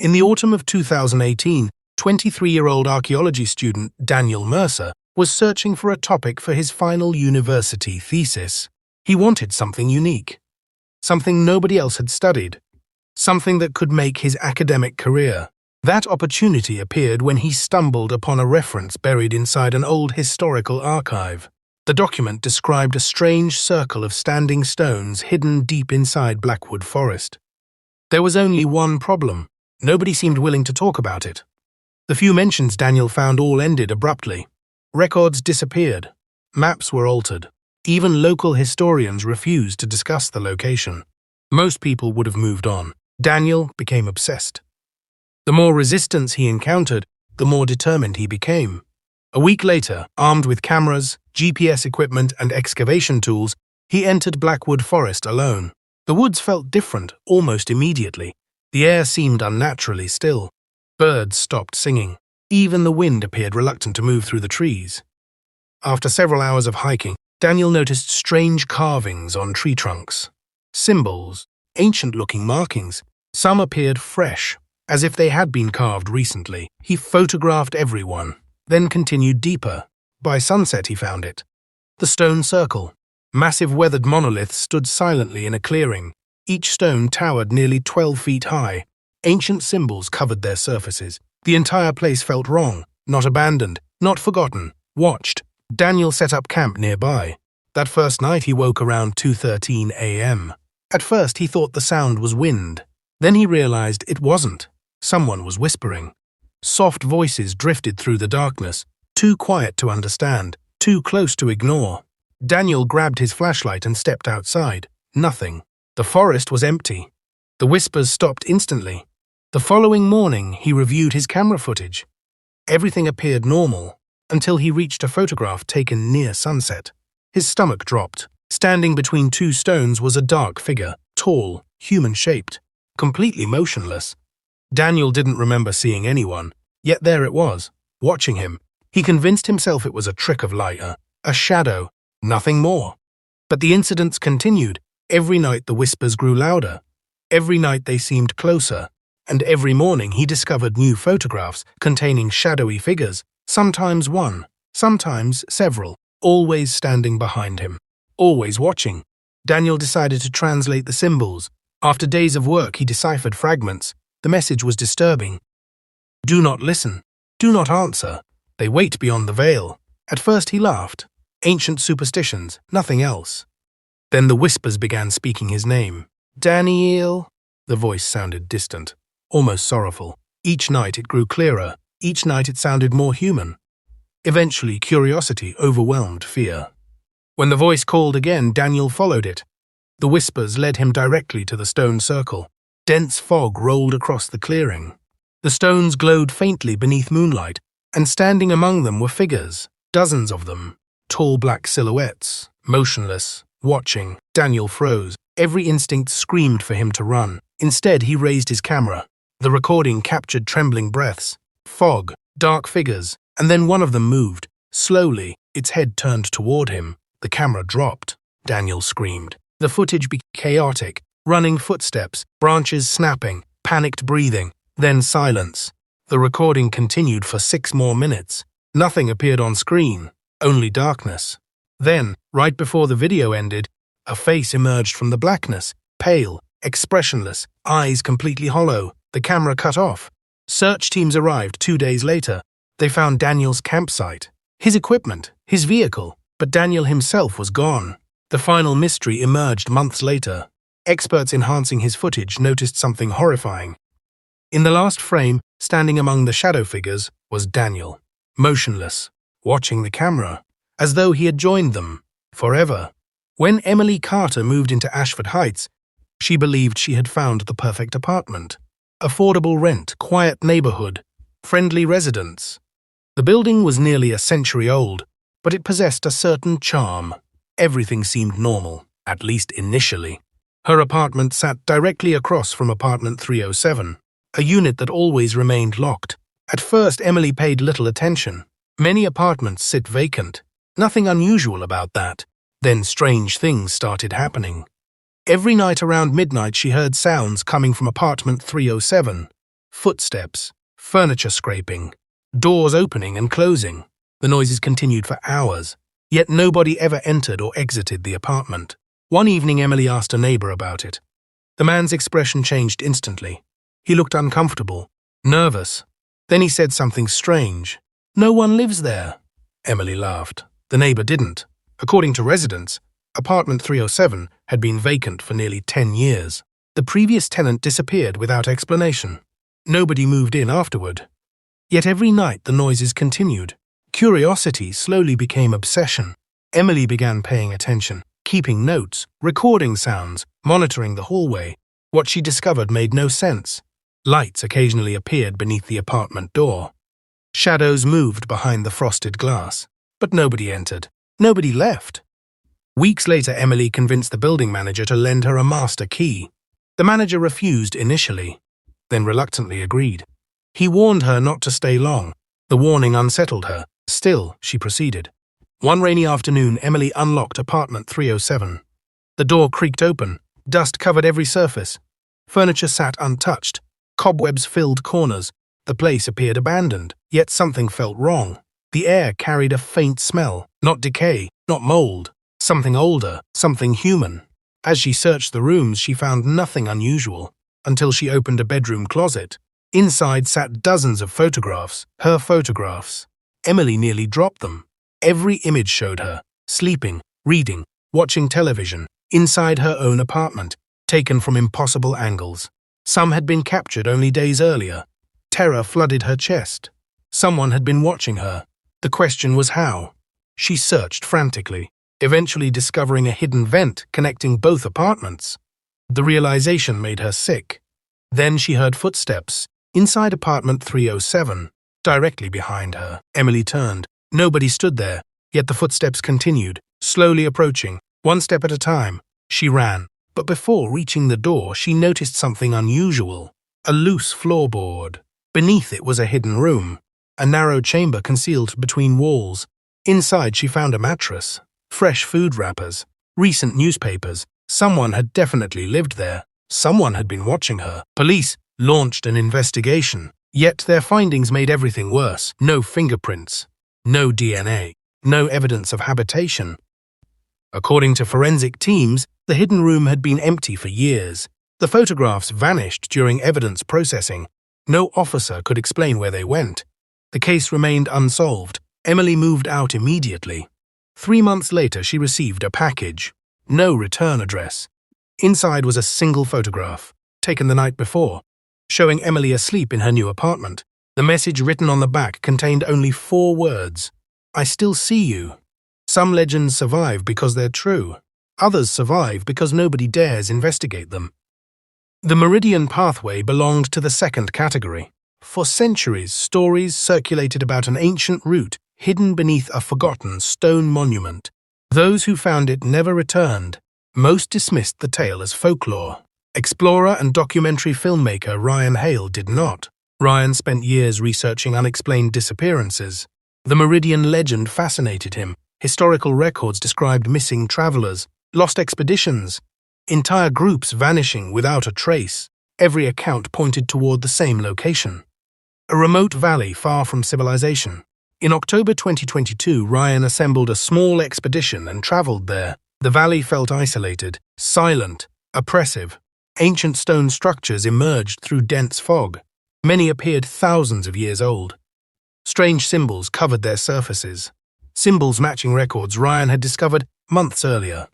In the autumn of 2018, 23-year-old archaeology student Daniel Mercer was searching for a topic for his final university thesis. He wanted something unique, something nobody else had studied, something that could make his academic career. That opportunity appeared when he stumbled upon a reference buried inside an old historical archive. The document described a strange circle of standing stones hidden deep inside Blackwood Forest. There was only one problem. Nobody seemed willing to talk about it. The few mentions Daniel found all ended abruptly. Records disappeared. Maps were altered. Even local historians refused to discuss the location. Most people would have moved on. Daniel became obsessed. The more resistance he encountered, the more determined he became. A week later, armed with cameras, GPS equipment, and excavation tools, he entered Blackwood Forest alone. The woods felt different almost immediately. The air seemed unnaturally still. Birds stopped singing. Even the wind appeared reluctant to move through the trees. After several hours of hiking, Daniel noticed strange carvings on tree trunks. Symbols, ancient-looking markings. Some appeared fresh, as if they had been carved recently. He photographed everyone, then continued deeper. By sunset he found it. The stone circle. Massive weathered monoliths stood silently in a clearing. Each stone towered nearly 12 feet high. Ancient symbols covered their surfaces. The entire place felt wrong, not abandoned, not forgotten, watched. Daniel set up camp nearby. That first night he woke around 2:13 a.m. At first he thought the sound was wind. Then he realized it wasn't. Someone was whispering. Soft voices drifted through the darkness, too quiet to understand, too close to ignore. Daniel grabbed his flashlight and stepped outside. Nothing. The forest was empty. The whispers stopped instantly. The following morning, he reviewed his camera footage. Everything appeared normal until he reached a photograph taken near sunset. His stomach dropped. Standing between two stones was a dark figure, tall, human-shaped, completely motionless. Daniel didn't remember seeing anyone, yet there it was, watching him. He convinced himself it was a trick of light, a shadow, nothing more. But the incidents continued. Every night the whispers grew louder. Every night they seemed closer. And every morning he discovered new photographs containing shadowy figures, sometimes one, sometimes several, always standing behind him, always watching. Daniel decided to translate the symbols. After days of work, he deciphered fragments. The message was disturbing. Do not listen. Do not answer. They wait beyond the veil. At first he laughed. Ancient superstitions, nothing else. Then the whispers began speaking his name. Daniel. The voice sounded distant, almost sorrowful. Each night it grew clearer. Each night it sounded more human. Eventually, curiosity overwhelmed fear. When the voice called again, Daniel followed it. The whispers led him directly to the stone circle. Dense fog rolled across the clearing. The stones glowed faintly beneath moonlight, and standing among them were figures, dozens of them. Tall black silhouettes, motionless, watching. Daniel froze. Every instinct screamed for him to run. Instead, he raised his camera. The recording captured trembling breaths, fog, dark figures, and then one of them moved. Slowly, its head turned toward him. The camera dropped. Daniel screamed. The footage became chaotic. Running footsteps, branches snapping, panicked breathing, then silence. The recording continued for 6 more minutes. Nothing appeared on screen, only darkness. Then, right before the video ended, a face emerged from the blackness, pale, expressionless, eyes completely hollow. The camera cut off. Search teams arrived 2 days later. They found Daniel's campsite, his equipment, his vehicle, but Daniel himself was gone. The final mystery emerged months later. Experts enhancing his footage noticed something horrifying. In the last frame, standing among the shadow figures, was Daniel, motionless, watching the camera, as though he had joined them, forever. When Emily Carter moved into Ashford Heights, she believed she had found the perfect apartment. Affordable rent, quiet neighborhood, friendly residents. The building was nearly a century old, but it possessed a certain charm. Everything seemed normal, at least initially. Her apartment sat directly across from apartment 307, a unit that always remained locked. At first, Emily paid little attention. Many apartments sit vacant. Nothing unusual about that. Then strange things started happening. Every night around midnight she heard sounds coming from apartment 307. Footsteps, furniture scraping, doors opening and closing. The noises continued for hours, yet nobody ever entered or exited the apartment. One evening, Emily asked a neighbor about it. The man's expression changed instantly. He looked uncomfortable, nervous. Then he said something strange. "No one lives there." Emily laughed. The neighbor didn't. According to residents, apartment 307 had been vacant for nearly 10 years. The previous tenant disappeared without explanation. Nobody moved in afterward. Yet every night the noises continued. Curiosity slowly became obsession. Emily began paying attention, keeping notes, recording sounds, monitoring the hallway. What she discovered made no sense. Lights occasionally appeared beneath the apartment door. Shadows moved behind the frosted glass. But nobody entered. Nobody left. Weeks later, Emily convinced the building manager to lend her a master key. The manager refused initially, then reluctantly agreed. He warned her not to stay long. The warning unsettled her. Still, she proceeded. One rainy afternoon, Emily unlocked apartment 307. The door creaked open. Dust covered every surface. Furniture sat untouched. Cobwebs filled corners. The place appeared abandoned, yet something felt wrong. The air carried a faint smell, not decay, not mold, something older, something human. As she searched the rooms, she found nothing unusual, until she opened a bedroom closet. Inside sat dozens of photographs, her photographs. Emily nearly dropped them. Every image showed her, sleeping, reading, watching television, inside her own apartment, taken from impossible angles. Some had been captured only days earlier. Terror flooded her chest. Someone had been watching her. The question was how. She searched frantically, eventually discovering a hidden vent connecting both apartments. The realization made her sick. Then she heard footsteps inside apartment 307, directly behind her. Emily turned. Nobody stood there, yet the footsteps continued, slowly approaching, one step at a time. She ran, but before reaching the door, she noticed something unusual. A loose floorboard. Beneath it was a hidden room, a narrow chamber concealed between walls. Inside she found a mattress, fresh food wrappers, recent newspapers. Someone had definitely lived there. Someone had been watching her. Police launched an investigation, yet their findings made everything worse. No fingerprints, no DNA, no evidence of habitation. According to forensic teams, the hidden room had been empty for years. The photographs vanished during evidence processing. No officer could explain where they went. The case remained unsolved. Emily moved out immediately. 3 months later, she received a package. No return address. Inside was a single photograph, taken the night before, showing Emily asleep in her new apartment. The message written on the back contained only 4 words. "I still see you." Some legends survive because they're true. Others survive because nobody dares investigate them. The Meridian Pathway belonged to the second category. For centuries, stories circulated about an ancient route hidden beneath a forgotten stone monument. Those who found it never returned. Most dismissed the tale as folklore. Explorer and documentary filmmaker Ryan Hale did not. Ryan spent years researching unexplained disappearances. The Meridian legend fascinated him. Historical records described missing travelers, lost expeditions, entire groups vanishing without a trace. Every account pointed toward the same location. A remote valley far from civilization. In October 2022, Ryan assembled a small expedition and traveled there. The valley felt isolated, silent, oppressive. Ancient stone structures emerged through dense fog. Many appeared thousands of years old. Strange symbols covered their surfaces. Symbols matching records Ryan had discovered months earlier.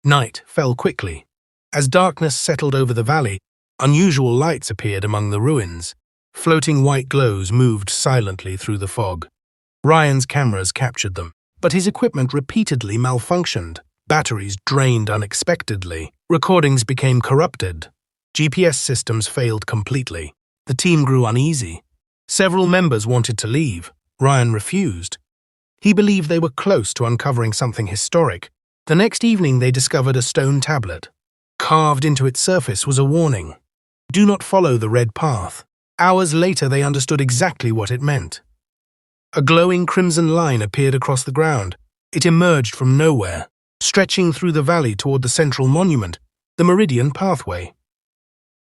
Night fell quickly. As darkness settled over the valley, unusual lights appeared among the ruins. Floating white glows moved silently through the fog. Ryan's cameras captured them, but his equipment repeatedly malfunctioned. Batteries drained unexpectedly. Recordings became corrupted. GPS systems failed completely. The team grew uneasy. Several members wanted to leave. Ryan refused. He believed they were close to uncovering something historic. The next evening they discovered a stone tablet. Carved into its surface was a warning. Do not follow the red path. Hours later they understood exactly what it meant. A glowing crimson line appeared across the ground. It emerged from nowhere, stretching through the valley toward the central monument, the Meridian Pathway.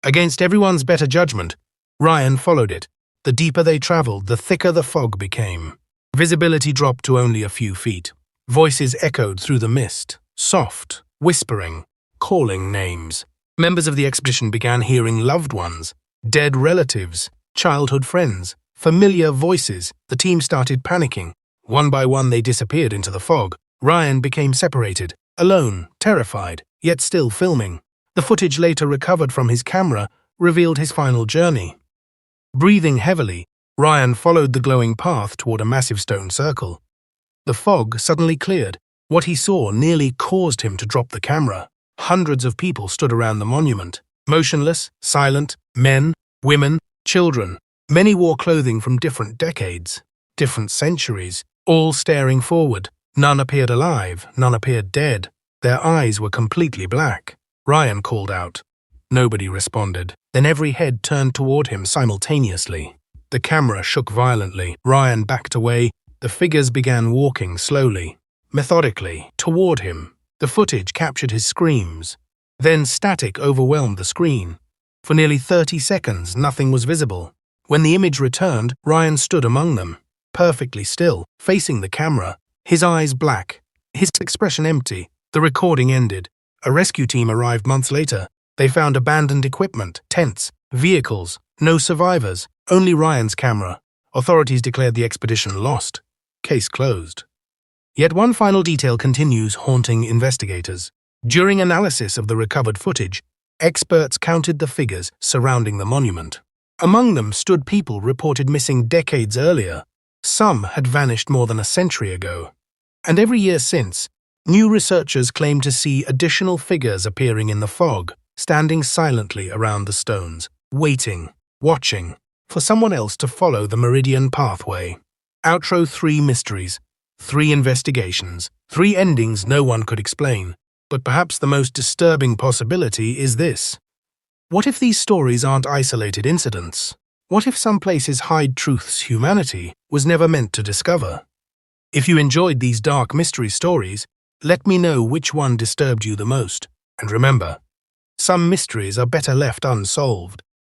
Against everyone's better judgment, Ryan followed it. The deeper they traveled, the thicker the fog became. Visibility dropped to only a few feet. Voices echoed through the mist, soft, whispering, calling names. Members of the expedition began hearing loved ones, dead relatives, childhood friends, familiar voices. The team started panicking. One by one they disappeared into the fog. Ryan became separated, alone, terrified, yet still filming. The footage later recovered from his camera revealed his final journey. Breathing heavily, Ryan followed the glowing path toward a massive stone circle. The fog suddenly cleared. What he saw nearly caused him to drop the camera. Hundreds of people stood around the monument, motionless, silent, men, women, children. Many wore clothing from different decades, different centuries, all staring forward. None appeared alive, none appeared dead. Their eyes were completely black. Ryan called out. Nobody responded. Then every head turned toward him simultaneously. The camera shook violently. Ryan backed away. The figures began walking slowly, methodically, toward him. The footage captured his screams. Then static overwhelmed the screen. For nearly 30 seconds, nothing was visible. When the image returned, Ryan stood among them, perfectly still, facing the camera, his eyes black, his expression empty. The recording ended. A rescue team arrived months later. They found abandoned equipment, tents, vehicles, no survivors, only Ryan's camera. Authorities declared the expedition lost. Case closed. Yet one final detail continues haunting investigators. During analysis of the recovered footage, experts counted the figures surrounding the monument. Among them stood people reported missing decades earlier. Some had vanished more than a century ago. And every year since, new researchers claim to see additional figures appearing in the fog, standing silently around the stones, waiting, watching, for someone else to follow the Meridian pathway. Outro: 3 mysteries, 3 investigations, 3 endings no one could explain. But perhaps the most disturbing possibility is this. What if these stories aren't isolated incidents? What if some places hide truths humanity was never meant to discover? If you enjoyed these dark mystery stories, let me know which one disturbed you the most. And remember, some mysteries are better left unsolved.